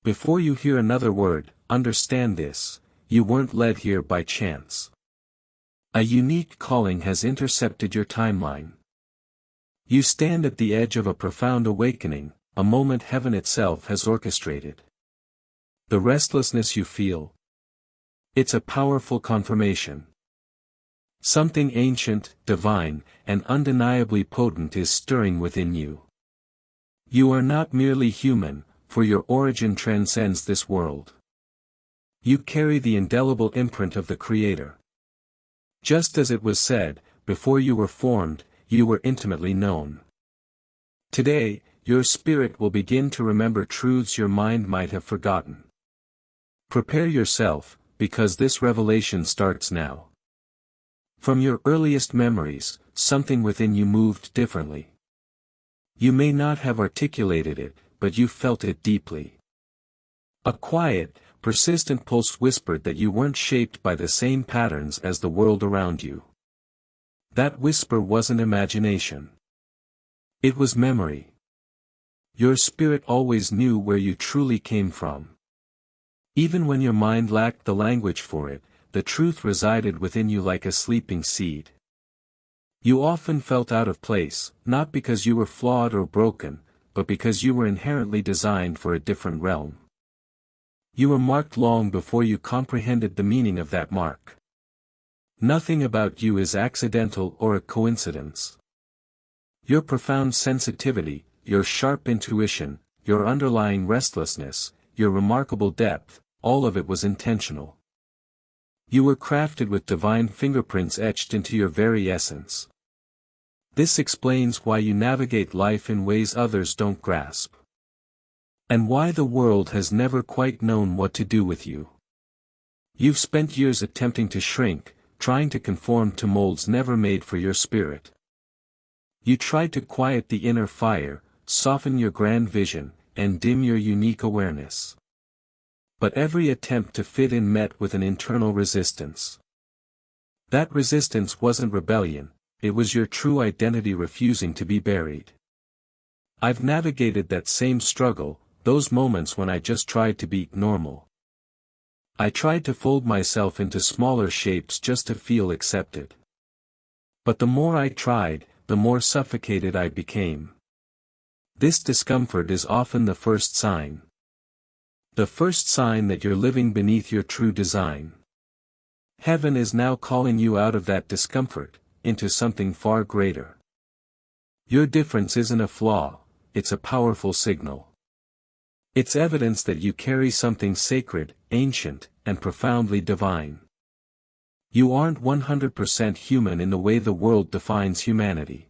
Before you hear another word, understand this: you weren't led here by chance. A unique calling has intercepted your timeline. You stand at the edge of a profound awakening, a moment heaven itself has orchestrated. The restlessness you feel, it's a powerful confirmation. Something ancient, divine, and undeniably potent is stirring within you. You are not merely human, for your origin transcends this world. You carry the indelible imprint of the Creator. Just as it was said, before you were formed, you were intimately known. Today, your spirit will begin to remember truths your mind might have forgotten. Prepare yourself, because this revelation starts now. From your earliest memories, something within you moved differently. You may not have articulated it, but you felt it deeply. A quiet, persistent pulse whispered that you weren't shaped by the same patterns as the world around you. That whisper wasn't imagination. It was memory. Your spirit always knew where you truly came from. Even when your mind lacked the language for it, the truth resided within you like a sleeping seed. You often felt out of place, not because you were flawed or broken, but because you were inherently designed for a different realm. You were marked long before you comprehended the meaning of that mark. Nothing about you is accidental or a coincidence. Your profound sensitivity, your sharp intuition, your underlying restlessness, your remarkable depth, all of it was intentional. You were crafted with divine fingerprints etched into your very essence. This explains why you navigate life in ways others don't grasp. And why the world has never quite known what to do with you. You've spent years attempting to shrink, trying to conform to molds never made for your spirit. You tried to quiet the inner fire, soften your grand vision, and dim your unique awareness. But every attempt to fit in met with an internal resistance. That resistance wasn't rebellion, it was your true identity refusing to be buried. I've navigated that same struggle, those moments when I just tried to be normal. I tried to fold myself into smaller shapes just to feel accepted. But the more I tried, the more suffocated I became. This discomfort is often the first sign. The first sign that you're living beneath your true design. Heaven is now calling you out of that discomfort, into something far greater. Your difference isn't a flaw, it's a powerful signal. It's evidence that you carry something sacred, ancient, and profoundly divine. You aren't 100% human in the way the world defines humanity.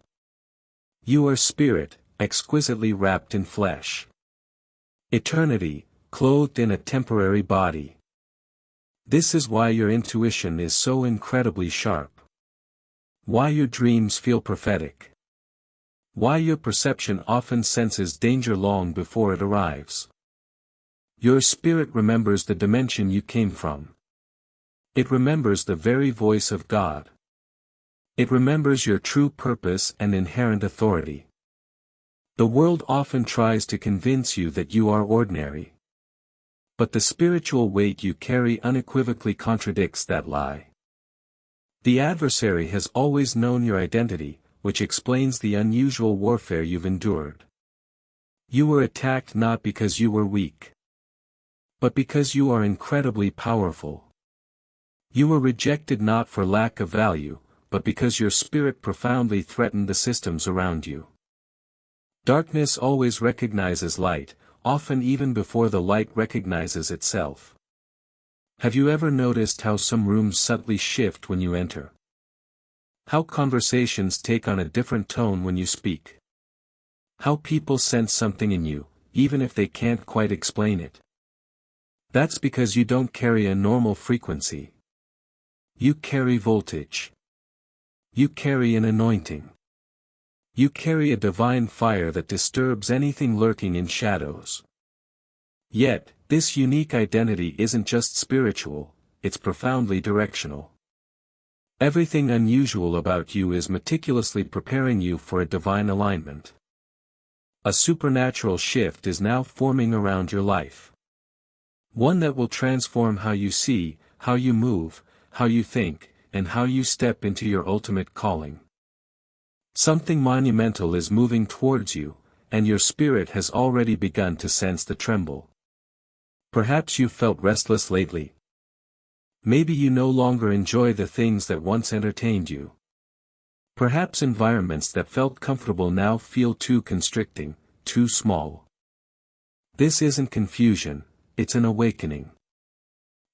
You are spirit, exquisitely wrapped in flesh. Eternity, clothed in a temporary body. This is why your intuition is so incredibly sharp. Why your dreams feel prophetic. Why your perception often senses danger long before it arrives. Your spirit remembers the dimension you came from. It remembers the very voice of God. It remembers your true purpose and inherent authority. The world often tries to convince you that you are ordinary. But the spiritual weight you carry unequivocally contradicts that lie. The adversary has always known your identity, which explains the unusual warfare you've endured. You were attacked not because you were weak, but because you are incredibly powerful. You were rejected not for lack of value, but because your spirit profoundly threatened the systems around you. Darkness always recognizes light, often even before the light recognizes itself. Have you ever noticed how some rooms subtly shift when you enter? How conversations take on a different tone when you speak? How people sense something in you, even if they can't quite explain it? That's because you don't carry a normal frequency. You carry voltage. You carry an anointing. You carry a divine fire that disturbs anything lurking in shadows. Yet, this unique identity isn't just spiritual, it's profoundly directional. Everything unusual about you is meticulously preparing you for a divine alignment. A supernatural shift is now forming around your life. One that will transform how you see, how you move, how you think, and how you step into your ultimate calling. Something monumental is moving towards you, and your spirit has already begun to sense the tremble. Perhaps you've felt restless lately. Maybe you no longer enjoy the things that once entertained you. Perhaps environments that felt comfortable now feel too constricting, too small. This isn't confusion, it's an awakening.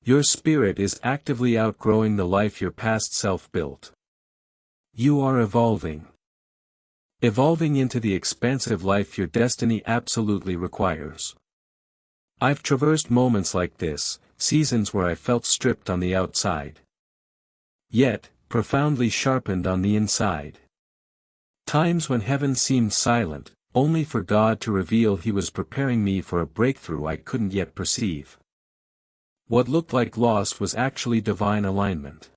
Your spirit is actively outgrowing the life your past self built. You are evolving. Evolving into the expansive life your destiny absolutely requires. I've traversed moments like this, seasons where I felt stripped on the outside, yet profoundly sharpened on the inside. Times when heaven seemed silent, only for God to reveal He was preparing me for a breakthrough I couldn't yet perceive. What looked like loss was actually divine alignment.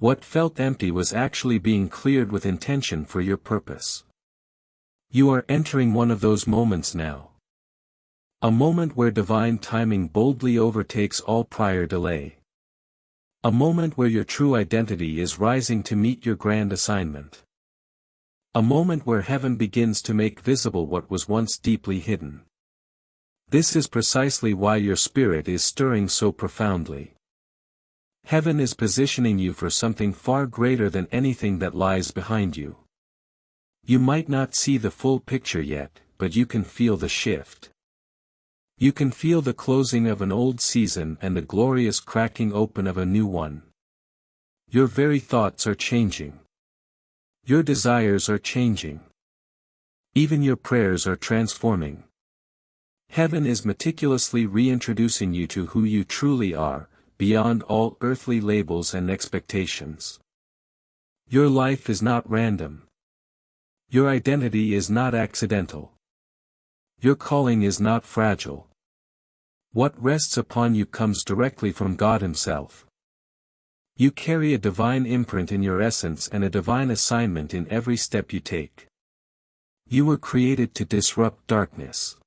What felt empty was actually being cleared with intention for your purpose. You are entering one of those moments now. A moment where divine timing boldly overtakes all prior delay. A moment where your true identity is rising to meet your grand assignment. A moment where heaven begins to make visible what was once deeply hidden. This is precisely why your spirit is stirring so profoundly. Heaven is positioning you for something far greater than anything that lies behind you. You might not see the full picture yet, but you can feel the shift. You can feel the closing of an old season and the glorious cracking open of a new one. Your very thoughts are changing. Your desires are changing. Even your prayers are transforming. Heaven is meticulously reintroducing you to who you truly are, beyond all earthly labels and expectations. Your life is not random. Your identity is not accidental. Your calling is not fragile. What rests upon you comes directly from God Himself. You carry a divine imprint in your essence and a divine assignment in every step you take. You were created to disrupt darkness,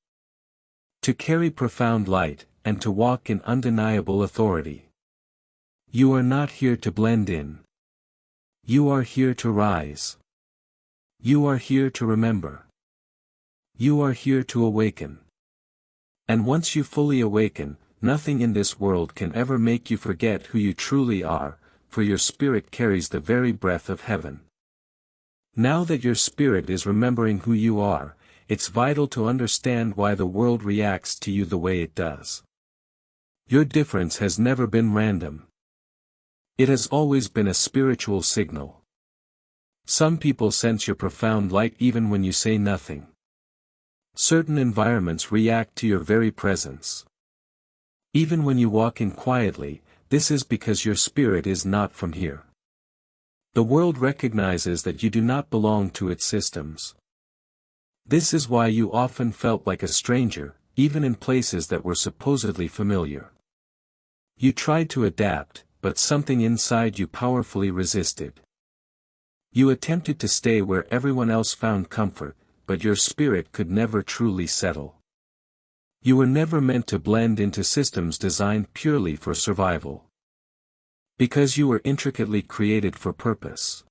to carry profound light, and to walk in undeniable authority. You are not here to blend in. You are here to rise. You are here to remember. You are here to awaken. And once you fully awaken, nothing in this world can ever make you forget who you truly are, for your spirit carries the very breath of heaven. Now that your spirit is remembering who you are, it's vital to understand why the world reacts to you the way it does. Your difference has never been random. It has always been a spiritual signal. Some people sense your profound light even when you say nothing. Certain environments react to your very presence. Even when you walk in quietly, this is because your spirit is not from here. The world recognizes that you do not belong to its systems. This is why you often felt like a stranger, even in places that were supposedly familiar. You tried to adapt, but something inside you powerfully resisted. You attempted to stay where everyone else found comfort, but your spirit could never truly settle. You were never meant to blend into systems designed purely for survival. Because you were intricately created for purpose.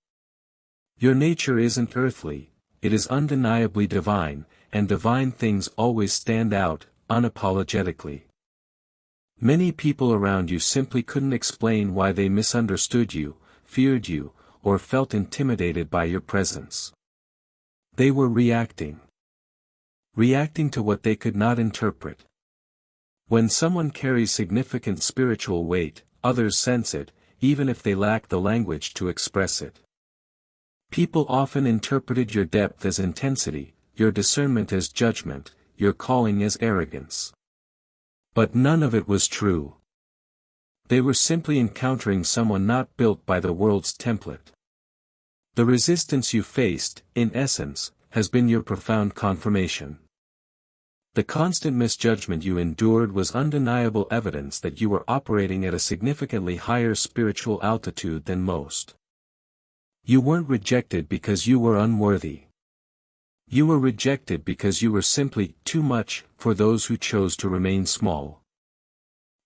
Your nature isn't earthly, it is undeniably divine, and divine things always stand out, unapologetically. Many people around you simply couldn't explain why they misunderstood you, feared you, or felt intimidated by your presence. They were reacting. Reacting to what they could not interpret. When someone carries significant spiritual weight, others sense it, even if they lack the language to express it. People often interpreted your depth as intensity, your discernment as judgment, your calling as arrogance. But none of it was true. They were simply encountering someone not built by the world's template. The resistance you faced, in essence, has been your profound confirmation. The constant misjudgment you endured was undeniable evidence that you were operating at a significantly higher spiritual altitude than most. You weren't rejected because you were unworthy. You were rejected because you were simply too much for those who chose to remain small.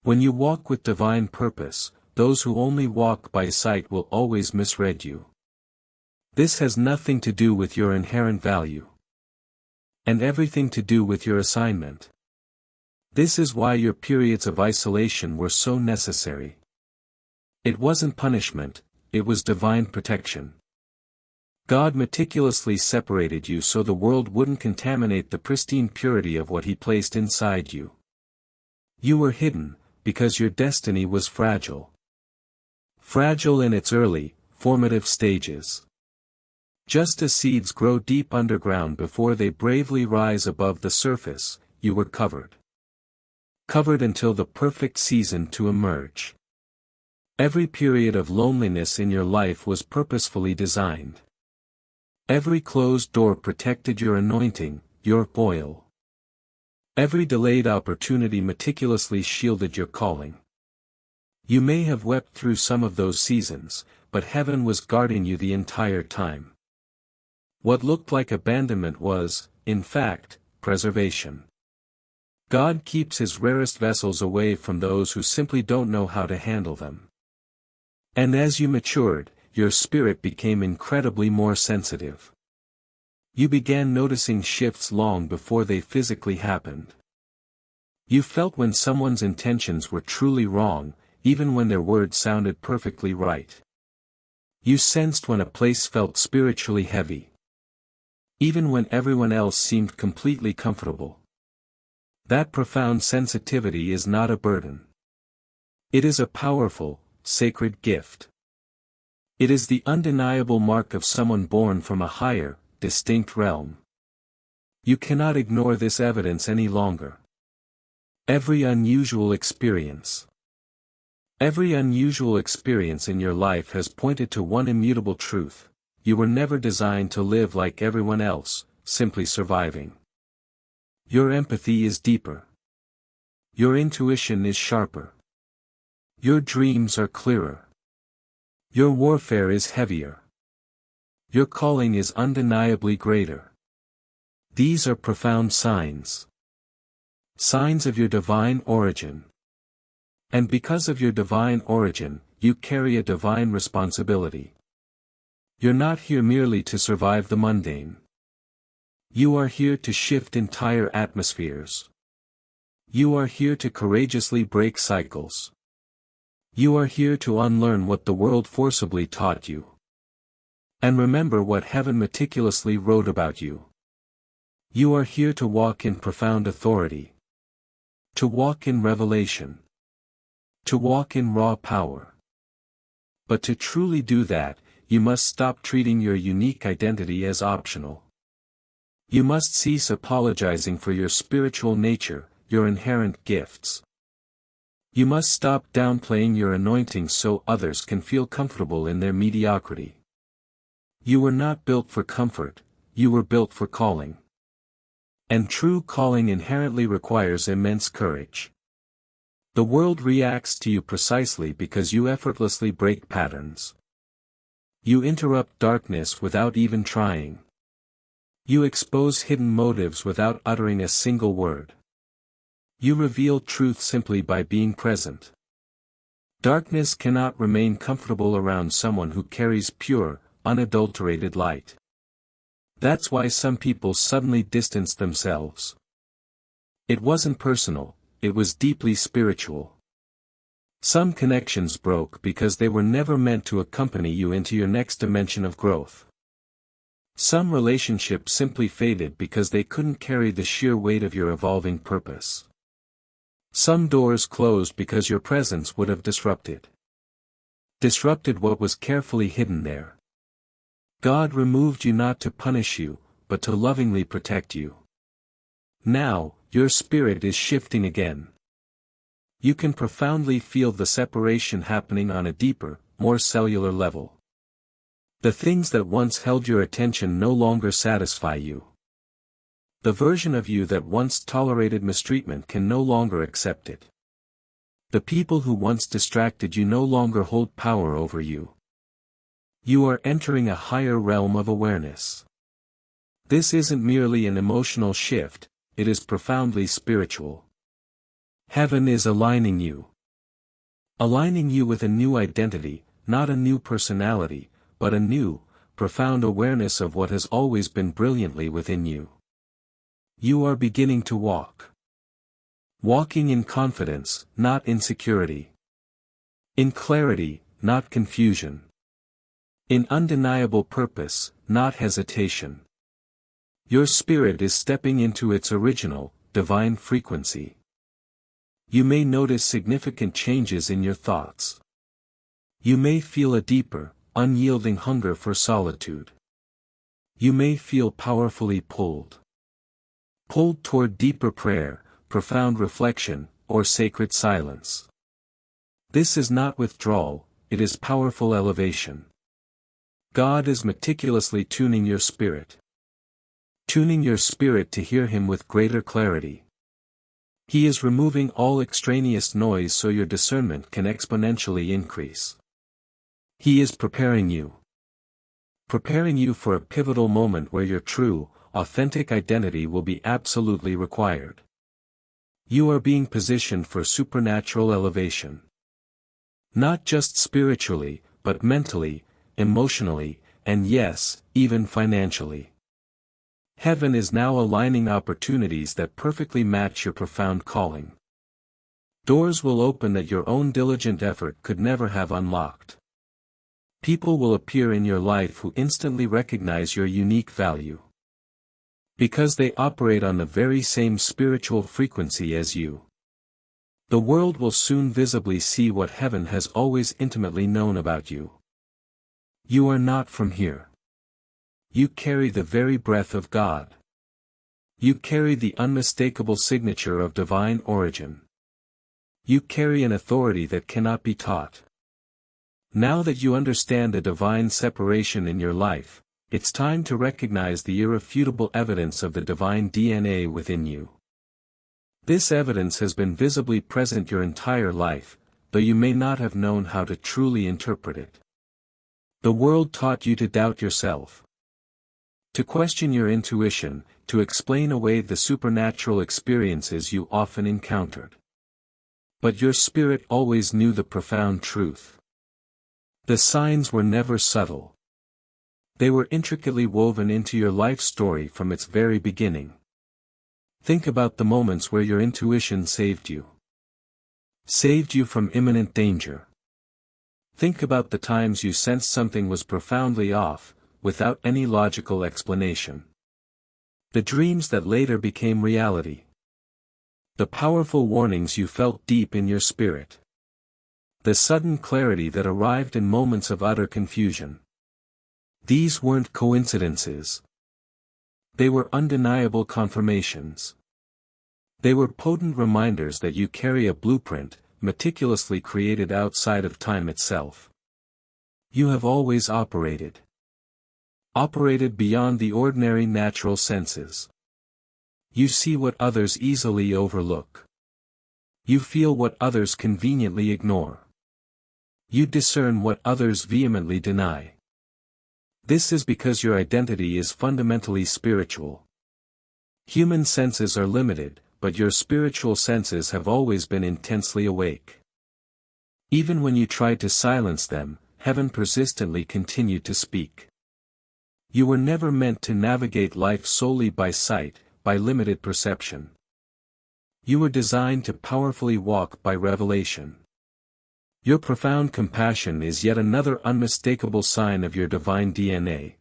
When you walk with divine purpose, those who only walk by sight will always misread you. This has nothing to do with your inherent value, and everything to do with your assignment. This is why your periods of isolation were so necessary. It wasn't punishment, it was divine protection. God meticulously separated you so the world wouldn't contaminate the pristine purity of what He placed inside you. You were hidden, because your destiny was fragile. Fragile in its early, formative stages. Just as seeds grow deep underground before they bravely rise above the surface, you were covered. Covered until the perfect season to emerge. Every period of loneliness in your life was purposefully designed. Every closed door protected your anointing, your oil. Every delayed opportunity meticulously shielded your calling. You may have wept through some of those seasons, but heaven was guarding you the entire time. What looked like abandonment was, in fact, preservation. God keeps His rarest vessels away from those who simply don't know how to handle them. And as you matured, your spirit became incredibly more sensitive. You began noticing shifts long before they physically happened. You felt when someone's intentions were truly wrong, even when their words sounded perfectly right. You sensed when a place felt spiritually heavy, even when everyone else seemed completely comfortable. That profound sensitivity is not a burden. It is a powerful, sacred gift. It is the undeniable mark of someone born from a higher, distinct realm. You cannot ignore this evidence any longer. Every unusual experience in your life has pointed to one immutable truth: you were never designed to live like everyone else, simply surviving. Your empathy is deeper. Your intuition is sharper. Your dreams are clearer. Your warfare is heavier. Your calling is undeniably greater. These are profound signs. Signs of your divine origin. And because of your divine origin, you carry a divine responsibility. You're not here merely to survive the mundane. You are here to shift entire atmospheres. You are here to courageously break cycles. You are here to unlearn what the world forcibly taught you. And remember what heaven meticulously wrote about you. You are here to walk in profound authority. To walk in revelation. To walk in raw power. But to truly do that, you must stop treating your unique identity as optional. You must cease apologizing for your spiritual nature, your inherent gifts. You must stop downplaying your anointing so others can feel comfortable in their mediocrity. You were not built for comfort, you were built for calling. And true calling inherently requires immense courage. The world reacts to you precisely because you effortlessly break patterns. You interrupt darkness without even trying. You expose hidden motives without uttering a single word. You reveal truth simply by being present. Darkness cannot remain comfortable around someone who carries pure, unadulterated light. That's why some people suddenly distance themselves. It wasn't personal, it was deeply spiritual. Some connections broke because they were never meant to accompany you into your next dimension of growth. Some relationships simply faded because they couldn't carry the sheer weight of your evolving purpose. Some doors closed because your presence would have disrupted what was carefully hidden there. God removed you not to punish you, but to lovingly protect you. Now, your spirit is shifting again. You can profoundly feel the separation happening on a deeper, more cellular level. The things that once held your attention no longer satisfy you. The version of you that once tolerated mistreatment can no longer accept it. The people who once distracted you no longer hold power over you. You are entering a higher realm of awareness. This isn't merely an emotional shift, it is profoundly spiritual. Heaven is aligning you. aligning you with a new identity, not a new personality, but a new, profound awareness of what has always been brilliantly within you. You are beginning to walk. Walking in confidence, not insecurity. In clarity, not confusion. In undeniable purpose, not hesitation. Your spirit is stepping into its original, divine frequency. You may notice significant changes in your thoughts. You may feel a deeper, unyielding hunger for solitude. You may feel powerfully pulled toward deeper prayer, profound reflection, or sacred silence. This is not withdrawal, it is powerful elevation. God is meticulously tuning your spirit. Tuning your spirit to hear Him with greater clarity. He is removing all extraneous noise so your discernment can exponentially increase. He is preparing you. Preparing you for a pivotal moment where your true, authentic identity will be absolutely required. You are being positioned for supernatural elevation. Not just spiritually, but mentally, emotionally, and yes, even financially. Heaven is now aligning opportunities that perfectly match your profound calling. Doors will open that your own diligent effort could never have unlocked. People will appear in your life who instantly recognize your unique value. Because they operate on the very same spiritual frequency as you. The world will soon visibly see what heaven has always intimately known about you. You are not from here. You carry the very breath of God. You carry the unmistakable signature of divine origin. You carry an authority that cannot be taught. Now that you understand the divine separation in your life, it's time to recognize the irrefutable evidence of the divine DNA within you. This evidence has been visibly present your entire life, though you may not have known how to truly interpret it. The world taught you to doubt yourself. To question your intuition, to explain away the supernatural experiences you often encountered. But your spirit always knew the profound truth. The signs were never subtle. They were intricately woven into your life story from its very beginning. Think about the moments where your intuition saved you. Saved you from imminent danger. Think about the times you sensed something was profoundly off, without any logical explanation. The dreams that later became reality. The powerful warnings you felt deep in your spirit. The sudden clarity that arrived in moments of utter confusion. These weren't coincidences. They were undeniable confirmations. They were potent reminders that you carry a blueprint, meticulously created outside of time itself. You have always operated beyond the ordinary natural senses. You see what others easily overlook. You feel what others conveniently ignore. You discern what others vehemently deny. This is because your identity is fundamentally spiritual. Human senses are limited, but your spiritual senses have always been intensely awake. Even when you tried to silence them, heaven persistently continued to speak. You were never meant to navigate life solely by sight, by limited perception. You were designed to powerfully walk by revelation. Your profound compassion is yet another unmistakable sign of your divine DNA.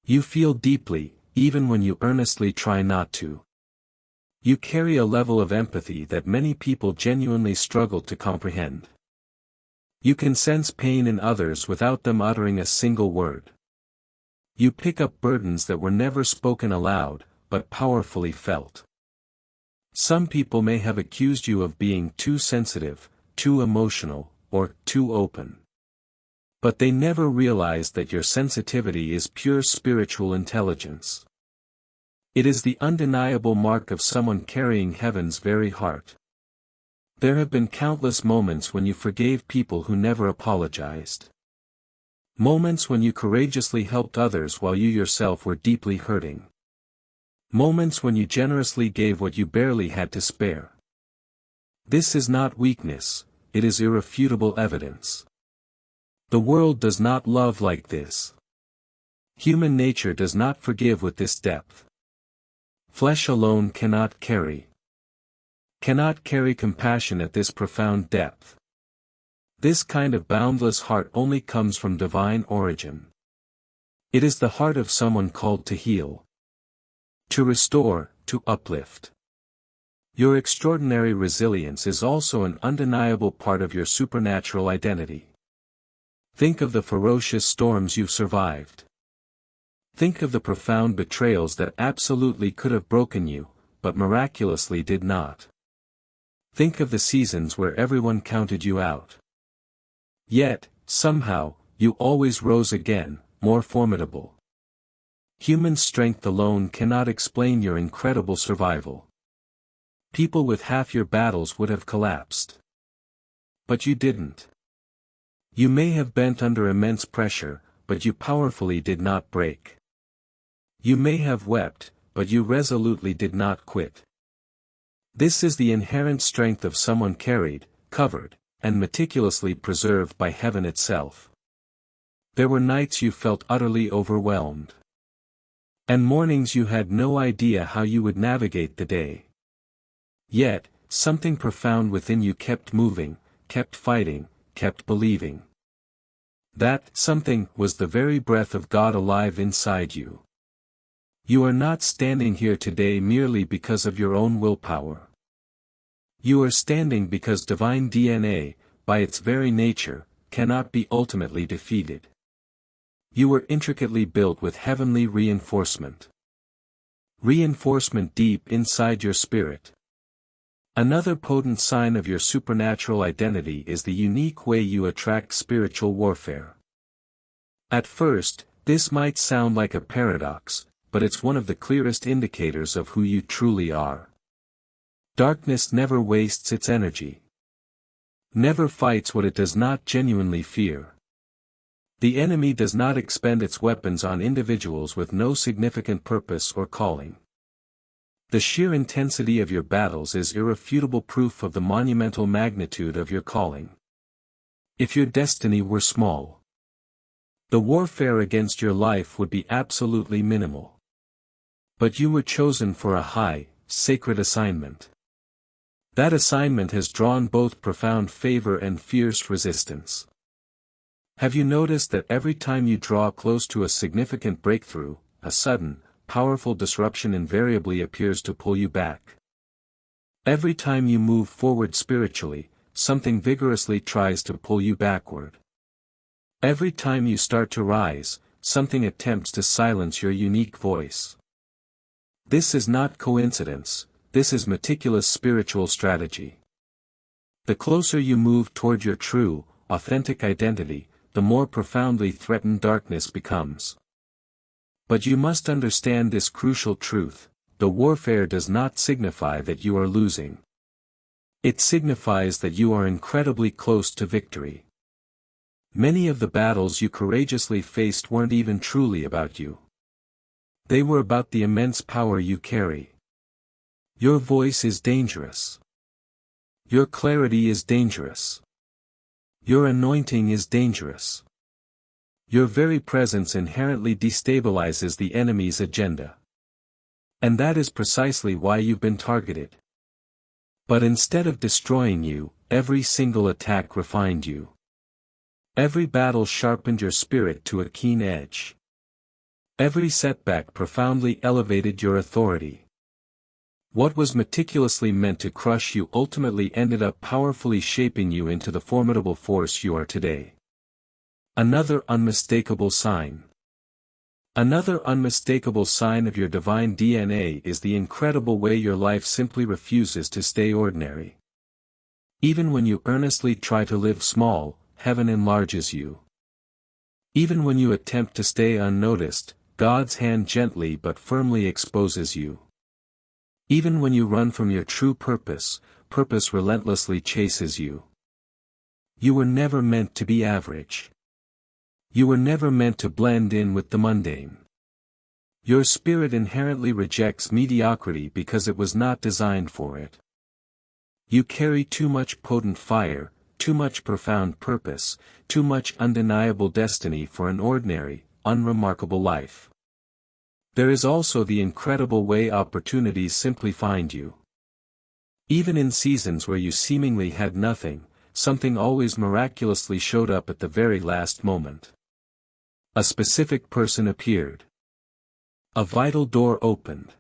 You feel deeply, even when you earnestly try not to. You carry a level of empathy that many people genuinely struggle to comprehend. You can sense pain in others without them uttering a single word. You pick up burdens that were never spoken aloud, but powerfully felt. Some people may have accused you of being too sensitive, too emotional, or too open. But they never realized that your sensitivity is pure spiritual intelligence. It is the undeniable mark of someone carrying heaven's very heart. There have been countless moments when you forgave people who never apologized. Moments when you courageously helped others while you yourself were deeply hurting. Moments when you generously gave what you barely had to spare. This is not weakness, it is irrefutable evidence. The world does not love like this. Human nature does not forgive with this depth. Flesh alone cannot carry compassion at this profound depth. This kind of boundless heart only comes from divine origin. It is the heart of someone called to heal, to restore, to uplift. Your extraordinary resilience is also an undeniable part of your supernatural identity. Think of the ferocious storms you've survived. Think of the profound betrayals that absolutely could have broken you, but miraculously did not. Think of the seasons where everyone counted you out. Yet, somehow, you always rose again, more formidable. Human strength alone cannot explain your incredible survival. People with half your battles would have collapsed. But you didn't. You may have bent under immense pressure, but you powerfully did not break. You may have wept, but you resolutely did not quit. This is the inherent strength of someone carried, covered, and meticulously preserved by heaven itself. There were nights you felt utterly overwhelmed. And mornings you had no idea how you would navigate the day. Yet, something profound within you kept moving, kept fighting, kept believing. That something was the very breath of God alive inside you. You are not standing here today merely because of your own willpower. You are standing because divine DNA, by its very nature, cannot be ultimately defeated. You were intricately built with heavenly reinforcement. Reinforcement deep inside your spirit. Another potent sign of your supernatural identity is the unique way you attract spiritual warfare. At first, this might sound like a paradox, but it's one of the clearest indicators of who you truly are. Darkness never wastes its energy. Never fights what it does not genuinely fear. The enemy does not expend its weapons on individuals with no significant purpose or calling. The sheer intensity of your battles is irrefutable proof of the monumental magnitude of your calling. If your destiny were small, the warfare against your life would be absolutely minimal. But you were chosen for a high, sacred assignment. That assignment has drawn both profound favor and fierce resistance. Have you noticed that every time you draw close to a significant breakthrough, a sudden, powerful disruption invariably appears to pull you back? Every time you move forward spiritually, something vigorously tries to pull you backward. Every time you start to rise, something attempts to silence your unique voice. This is not coincidence, this is meticulous spiritual strategy. The closer you move toward your true, authentic identity, the more profoundly threatened darkness becomes. But you must understand this crucial truth: the warfare does not signify that you are losing. It signifies that you are incredibly close to victory. Many of the battles you courageously faced weren't even truly about you. They were about the immense power you carry. Your voice is dangerous. Your clarity is dangerous. Your anointing is dangerous. Your very presence inherently destabilizes the enemy's agenda. And that is precisely why you've been targeted. But instead of destroying you, every single attack refined you. Every battle sharpened your spirit to a keen edge. Every setback profoundly elevated your authority. What was meticulously meant to crush you ultimately ended up powerfully shaping you into the formidable force you are today. Another unmistakable sign. Another unmistakable sign of your divine DNA is the incredible way your life simply refuses to stay ordinary. Even when you earnestly try to live small, heaven enlarges you. Even when you attempt to stay unnoticed, God's hand gently but firmly exposes you. Even when you run from your true purpose, purpose relentlessly chases you. You were never meant to be average. You were never meant to blend in with the mundane. Your spirit inherently rejects mediocrity because it was not designed for it. You carry too much potent fire, too much profound purpose, too much undeniable destiny for an ordinary, unremarkable life. There is also the incredible way opportunities simply find you. Even in seasons where you seemingly had nothing, something always miraculously showed up at the very last moment. A specific person appeared. A vital door opened.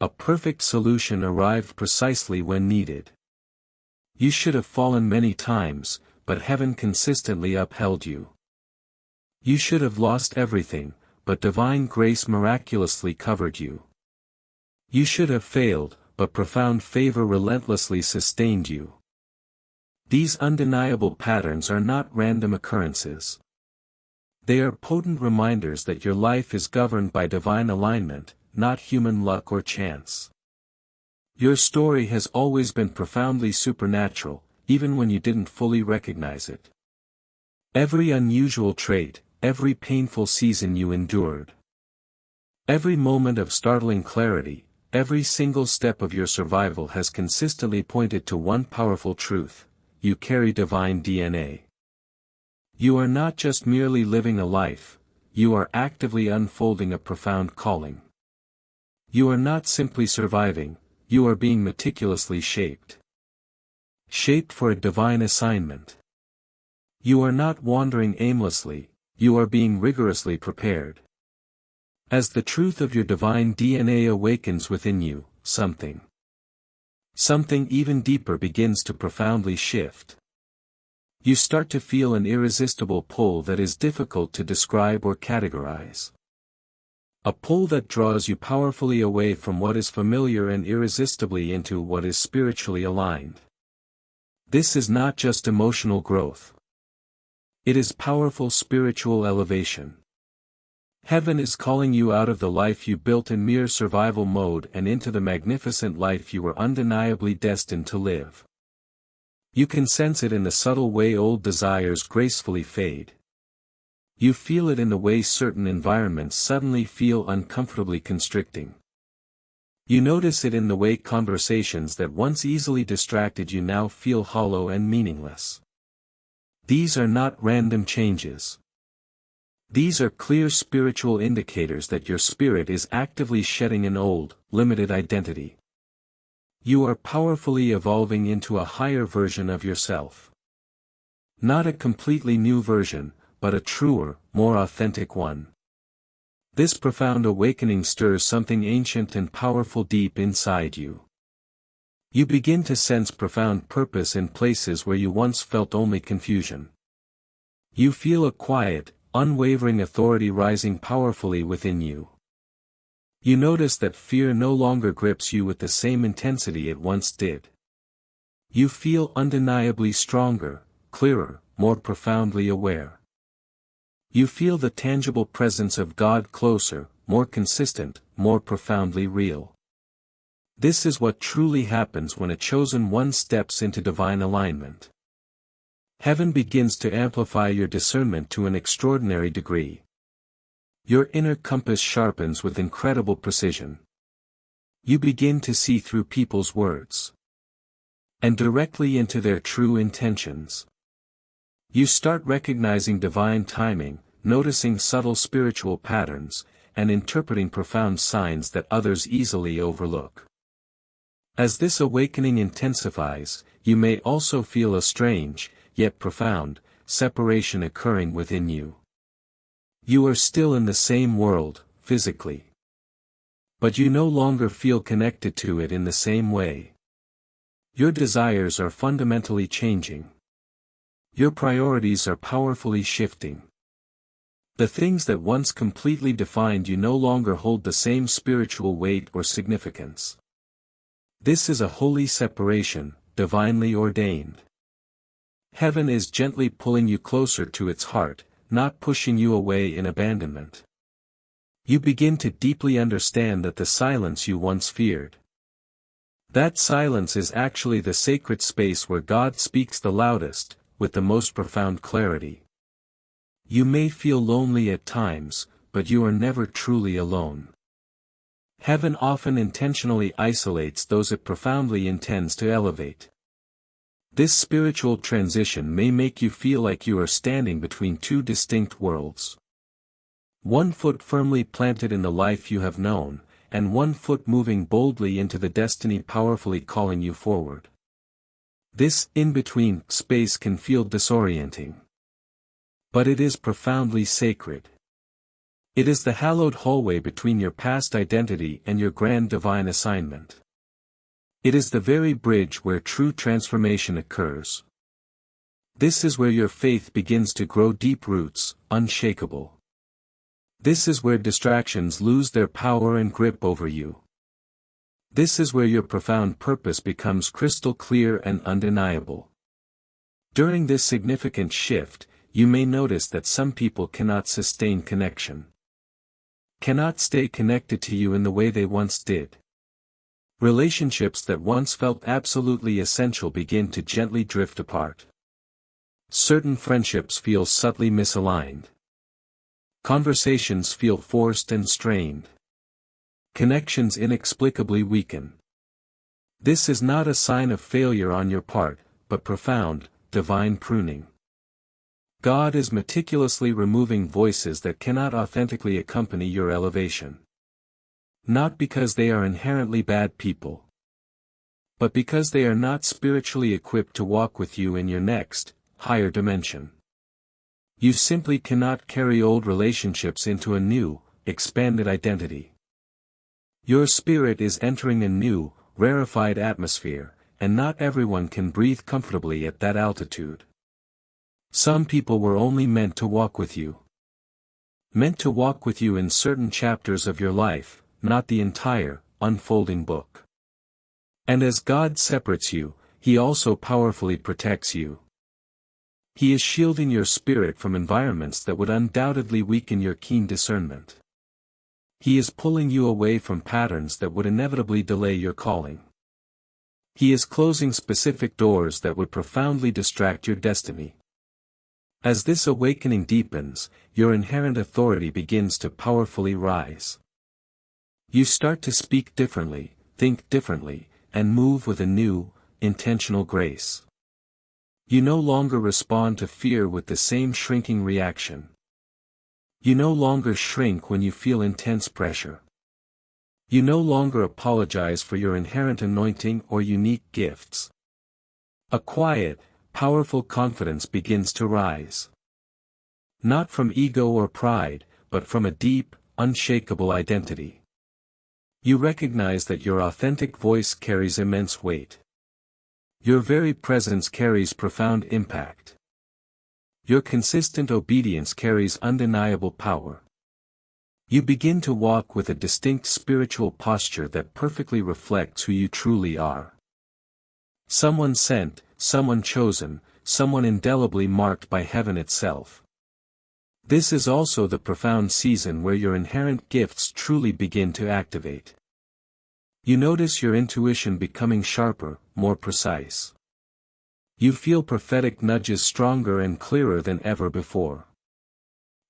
A perfect solution arrived precisely when needed. You should have fallen many times, but heaven consistently upheld you. You should have lost everything, but divine grace miraculously covered you. You should have failed, but profound favor relentlessly sustained you. These undeniable patterns are not random occurrences. They are potent reminders that your life is governed by divine alignment, not human luck or chance. Your story has always been profoundly supernatural, even when you didn't fully recognize it. Every unusual trait, every painful season you endured, every moment of startling clarity, every single step of your survival has consistently pointed to one powerful truth: you carry divine DNA. You are not just merely living a life, you are actively unfolding a profound calling. You are not simply surviving, you are being meticulously shaped. Shaped for a divine assignment. You are not wandering aimlessly, you are being rigorously prepared. As the truth of your divine DNA awakens within you, something even deeper begins to profoundly shift. You start to feel an irresistible pull that is difficult to describe or categorize. A pull that draws you powerfully away from what is familiar and irresistibly into what is spiritually aligned. This is not just emotional growth. It is powerful spiritual elevation. Heaven is calling you out of the life you built in mere survival mode and into the magnificent life you were undeniably destined to live. You can sense it in the subtle way old desires gracefully fade. You feel it in the way certain environments suddenly feel uncomfortably constricting. You notice it in the way conversations that once easily distracted you now feel hollow and meaningless. These are not random changes. These are clear spiritual indicators that your spirit is actively shedding an old, limited identity. You are powerfully evolving into a higher version of yourself. Not a completely new version, but a truer, more authentic one. This profound awakening stirs something ancient and powerful deep inside you. You begin to sense profound purpose in places where you once felt only confusion. You feel a quiet, unwavering authority rising powerfully within you. You notice that fear no longer grips you with the same intensity it once did. You feel undeniably stronger, clearer, more profoundly aware. You feel the tangible presence of God closer, more consistent, more profoundly real. This is what truly happens when a chosen one steps into divine alignment. Heaven begins to amplify your discernment to an extraordinary degree. Your inner compass sharpens with incredible precision. You begin to see through people's words and directly into their true intentions. You start recognizing divine timing, noticing subtle spiritual patterns, and interpreting profound signs that others easily overlook. As this awakening intensifies, you may also feel a strange, yet profound, separation occurring within you. You are still in the same world, physically. But you no longer feel connected to it in the same way. Your desires are fundamentally changing. Your priorities are powerfully shifting. The things that once completely defined you no longer hold the same spiritual weight or significance. This is a holy separation, divinely ordained. Heaven is gently pulling you closer to its heart, not pushing you away in abandonment. You begin to deeply understand that the silence you once feared. That silence is actually the sacred space where God speaks the loudest, with the most profound clarity. You may feel lonely at times, but you are never truly alone. Heaven often intentionally isolates those it profoundly intends to elevate. This spiritual transition may make you feel like you are standing between two distinct worlds. One foot firmly planted in the life you have known, and one foot moving boldly into the destiny powerfully calling you forward. This in-between space can feel disorienting. But it is profoundly sacred. It is the hallowed hallway between your past identity and your grand divine assignment. It is the very bridge where true transformation occurs. This is where your faith begins to grow deep roots, unshakable. This is where distractions lose their power and grip over you. This is where your profound purpose becomes crystal clear and undeniable. During this significant shift, you may notice that some people cannot sustain connection. Cannot stay connected to you in the way they once did. Relationships that once felt absolutely essential begin to gently drift apart. Certain friendships feel subtly misaligned. Conversations feel forced and strained. Connections inexplicably weaken. This is not a sign of failure on your part, but profound, divine pruning. God is meticulously removing voices that cannot authentically accompany your elevation. Not because they are inherently bad people, but because they are not spiritually equipped to walk with you in your next, higher dimension. You simply cannot carry old relationships into a new, expanded identity. Your spirit is entering a new, rarefied atmosphere, and not everyone can breathe comfortably at that altitude. Some people were only meant to walk with you. Meant to walk with you in certain chapters of your life, not the entire, unfolding book. And as God separates you, He also powerfully protects you. He is shielding your spirit from environments that would undoubtedly weaken your keen discernment. He is pulling you away from patterns that would inevitably delay your calling. He is closing specific doors that would profoundly distract your destiny. As this awakening deepens, your inherent authority begins to powerfully rise. You start to speak differently, think differently, and move with a new, intentional grace. You no longer respond to fear with the same shrinking reaction. You no longer shrink when you feel intense pressure. You no longer apologize for your inherent anointing or unique gifts. A quiet, powerful confidence begins to rise. Not from ego or pride, but from a deep, unshakable identity. You recognize that your authentic voice carries immense weight. Your very presence carries profound impact. Your consistent obedience carries undeniable power. You begin to walk with a distinct spiritual posture that perfectly reflects who you truly are. Someone sent, someone chosen, someone indelibly marked by heaven itself. This is also the profound season where your inherent gifts truly begin to activate. You notice your intuition becoming sharper, more precise. You feel prophetic nudges stronger and clearer than ever before.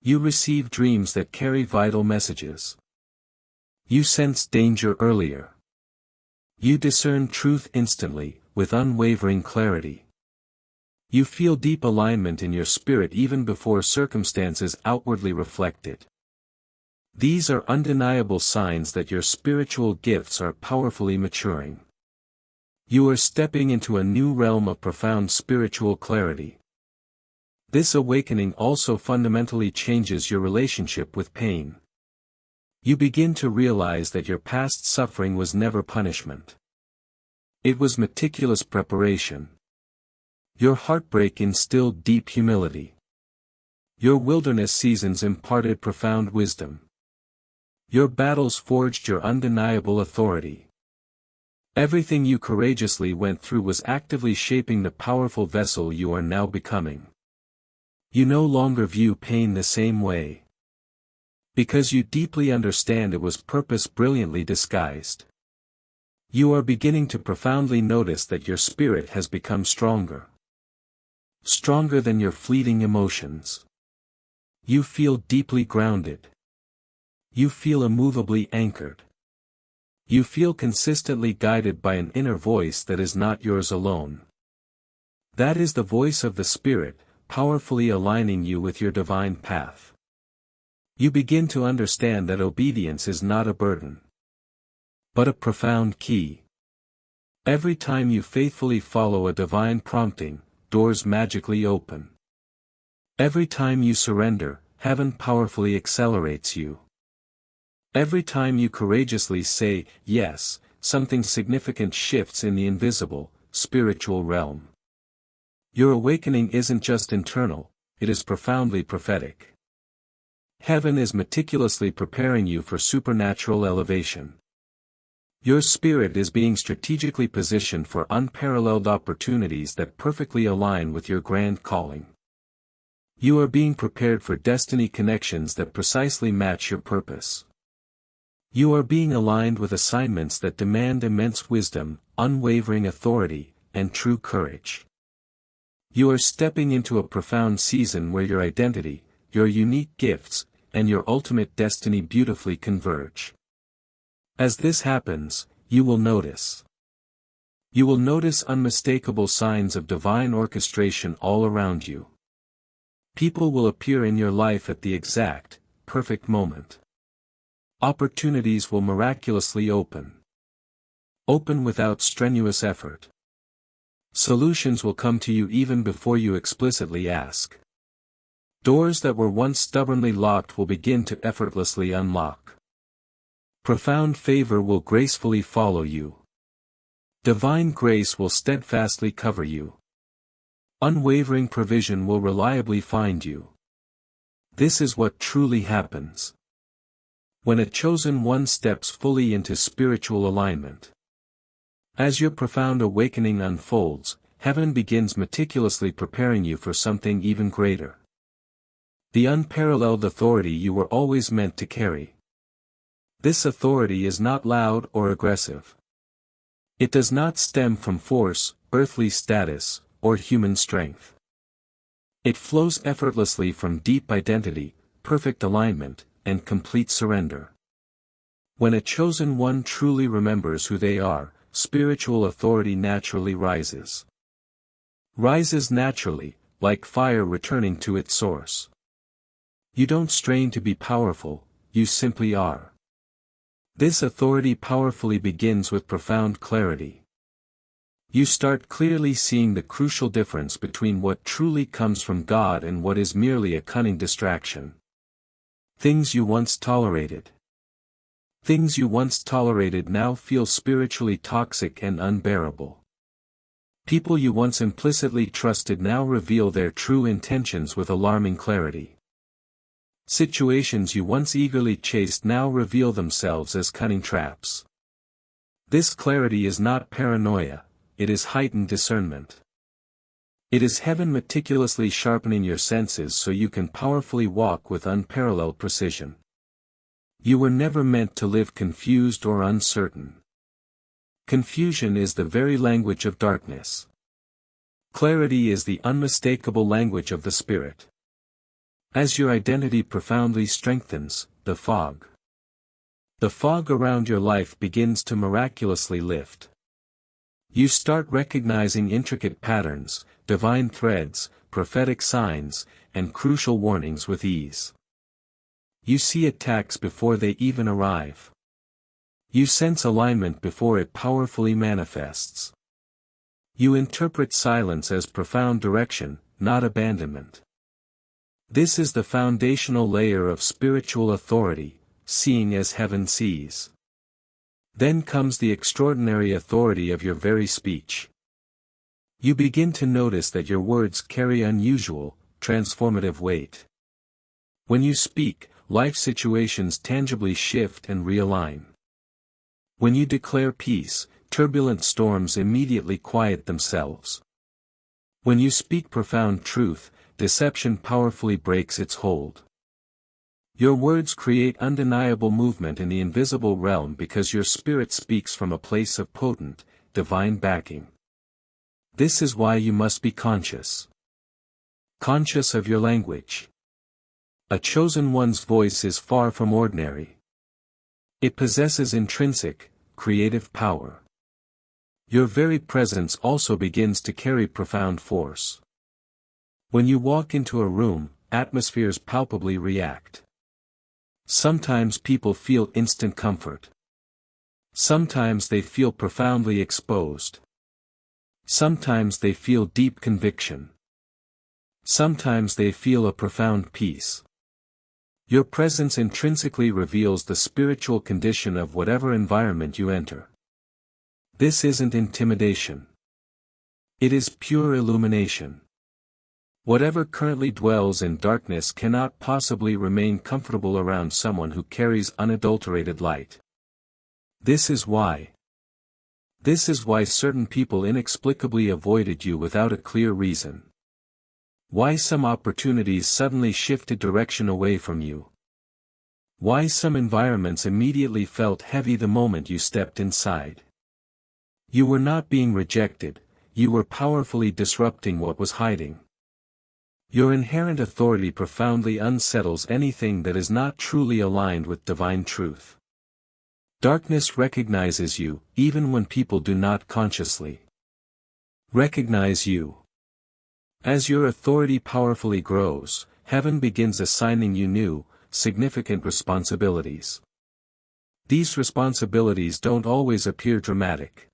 You receive dreams that carry vital messages. You sense danger earlier. You discern truth instantly, with unwavering clarity. You feel deep alignment in your spirit even before circumstances outwardly reflect it. These are undeniable signs that your spiritual gifts are powerfully maturing. You are stepping into a new realm of profound spiritual clarity. This awakening also fundamentally changes your relationship with pain. You begin to realize that your past suffering was never punishment. It was meticulous preparation. Your heartbreak instilled deep humility. Your wilderness seasons imparted profound wisdom. Your battles forged your undeniable authority. Everything you courageously went through was actively shaping the powerful vessel you are now becoming. You no longer view pain the same way. Because you deeply understand it was purpose brilliantly disguised. You are beginning to profoundly notice that your spirit has become stronger. Stronger than your fleeting emotions. You feel deeply grounded. You feel immovably anchored. You feel consistently guided by an inner voice that is not yours alone. That is the voice of the Spirit, powerfully aligning you with your divine path. You begin to understand that obedience is not a burden, but a profound key. Every time you faithfully follow a divine prompting, doors magically open. Every time you surrender, heaven powerfully accelerates you. Every time you courageously say, yes, something significant shifts in the invisible, spiritual realm. Your awakening isn't just internal, it is profoundly prophetic. Heaven is meticulously preparing you for supernatural elevation. Your spirit is being strategically positioned for unparalleled opportunities that perfectly align with your grand calling. You are being prepared for destiny connections that precisely match your purpose. You are being aligned with assignments that demand immense wisdom, unwavering authority, and true courage. You are stepping into a profound season where your identity, your unique gifts, and your ultimate destiny beautifully converge. As this happens, you will notice. You will notice unmistakable signs of divine orchestration all around you. People will appear in your life at the exact, perfect moment. Opportunities will miraculously open. Open without strenuous effort. Solutions will come to you even before you explicitly ask. Doors that were once stubbornly locked will begin to effortlessly unlock. Profound favor will gracefully follow you. Divine grace will steadfastly cover you. Unwavering provision will reliably find you. This is what truly happens when a chosen one steps fully into spiritual alignment. As your profound awakening unfolds, heaven begins meticulously preparing you for something even greater. The unparalleled authority you were always meant to carry. This authority is not loud or aggressive. It does not stem from force, earthly status, or human strength. It flows effortlessly from deep identity, perfect alignment, and complete surrender. When a chosen one truly remembers who they are, spiritual authority naturally rises. Rises naturally, like fire returning to its source. You don't strain to be powerful, you simply are. This authority powerfully begins with profound clarity. You start clearly seeing the crucial difference between what truly comes from God and what is merely a cunning distraction. Things you once tolerated. Things you once tolerated now feel spiritually toxic and unbearable. People you once implicitly trusted now reveal their true intentions with alarming clarity. Situations you once eagerly chased now reveal themselves as cunning traps. This clarity is not paranoia, it is heightened discernment. It is heaven meticulously sharpening your senses so you can powerfully walk with unparalleled precision. You were never meant to live confused or uncertain. Confusion is the very language of darkness. Clarity is the unmistakable language of the Spirit. As your identity profoundly strengthens, the fog around your life begins to miraculously lift. You start recognizing intricate patterns, divine threads, prophetic signs, and crucial warnings with ease. You see attacks before they even arrive. You sense alignment before it powerfully manifests. You interpret silence as profound direction, not abandonment. This is the foundational layer of spiritual authority, seeing as heaven sees. Then comes the extraordinary authority of your very speech. You begin to notice that your words carry unusual, transformative weight. When you speak, life situations tangibly shift and realign. When you declare peace, turbulent storms immediately quiet themselves. When you speak profound truth, deception powerfully breaks its hold. Your words create undeniable movement in the invisible realm because your spirit speaks from a place of potent, divine backing. This is why you must be conscious. Conscious of your language. A chosen one's voice is far from ordinary. It possesses intrinsic, creative power. Your very presence also begins to carry profound force. When you walk into a room, atmospheres palpably react. Sometimes people feel instant comfort. Sometimes they feel profoundly exposed. Sometimes they feel deep conviction. Sometimes they feel a profound peace. Your presence intrinsically reveals the spiritual condition of whatever environment you enter. This isn't intimidation. It is pure illumination. Whatever currently dwells in darkness cannot possibly remain comfortable around someone who carries unadulterated light. This is why certain people inexplicably avoided you without a clear reason. Why some opportunities suddenly shifted direction away from you. Why some environments immediately felt heavy the moment you stepped inside. You were not being rejected, you were powerfully disrupting what was hiding. Your inherent authority profoundly unsettles anything that is not truly aligned with divine truth. Darkness recognizes you, even when people do not consciously recognize you. As your authority powerfully grows, heaven begins assigning you new, significant responsibilities. These responsibilities don't always appear dramatic.